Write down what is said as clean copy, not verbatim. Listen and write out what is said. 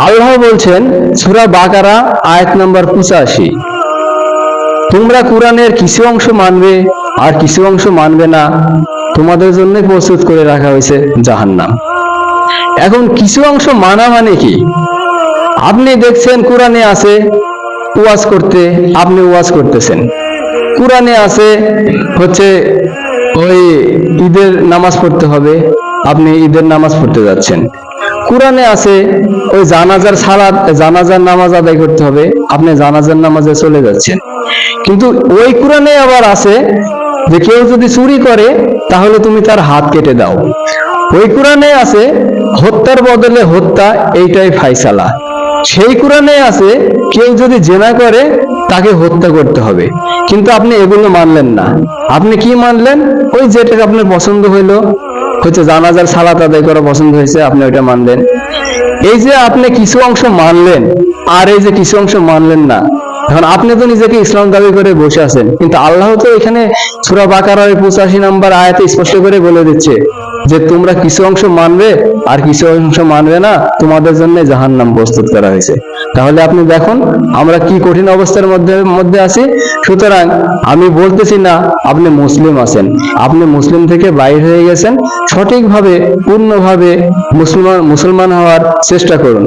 আল্লাহ বলছেন সূরা বাকারা আয়াত নাম্বার 85, তোমরা কোরআনের কিছু অংশ মানবে আর কিছু অংশ মানবে না, তোমাদের জন্য প্রস্তুত করে রাখা হয়েছে জাহান্নাম। এখন কিছু অংশ মানা মানে কি? আপনি দেখছেন কোরআনে আছে ওয়াজ করতে, আপনি ওয়াজ করতেছেন। কোরআনে আছে হচ্ছে ওই ঈদের নামাজ পড়তে হবে, আপনি ঈদের নামাজ পড়তে যাচ্ছেন। কোরআনে আছে ওই জানাজার সালাত, জানাজার নামাজ আদায় করতে হবে, আপনি জানাজার নামাজে চলে যাচ্ছেন। কিন্তু ওই কোরআনে আবার আছে যে কেউ যদি চুরি করে তাহলে তুমি তার হাত কেটে দাও। ওই কোরআনে আছে হত্যার বদলে হত্যা, এইটাই ফায়সালা। সেই কোরআনে আছে কেউ যদি জেনা করে তাকে হত্যা করতে হবে। কিন্তু আপনি এগুলো মানলেন না। আপনি কি মানলেন? ওই যেটা আপনার পছন্দ হইলো, হচ্ছে জানাজার সালাত আদায় করা পছন্দ হয়েছে, আপনি ওইটা মানলেন। এই যে আপনি কিছু অংশ মানলেন আর এই যে কিছু অংশ মানলেন না, এখন আপনি তো নিজেকে ইসলাম দাবি করে বসে আছেন, কিন্তু আল্লাহ তো এখানে সূরা বাকারার 85 নম্বর আয়াতে স্পষ্ট করে বলে দিচ্ছে যে তোমরা কিছু অংশ মানবে আর কিছু অংশ মানবে না, তোমাদের জন্য জাহান্নাম প্রস্তুত করা হয়েছে। তাহলে আপনি দেখুন আমরা কি কঠিন অবস্থার মধ্যে আছি। সুতরাং আমি বলতেছি না আপনি মুসলিম আছেন, আপনি মুসলিম থেকে বাইরে হয়ে গেছেন। সঠিকভাবে পূর্ণভাবে মুসলমান হওয়ার চেষ্টা করুন।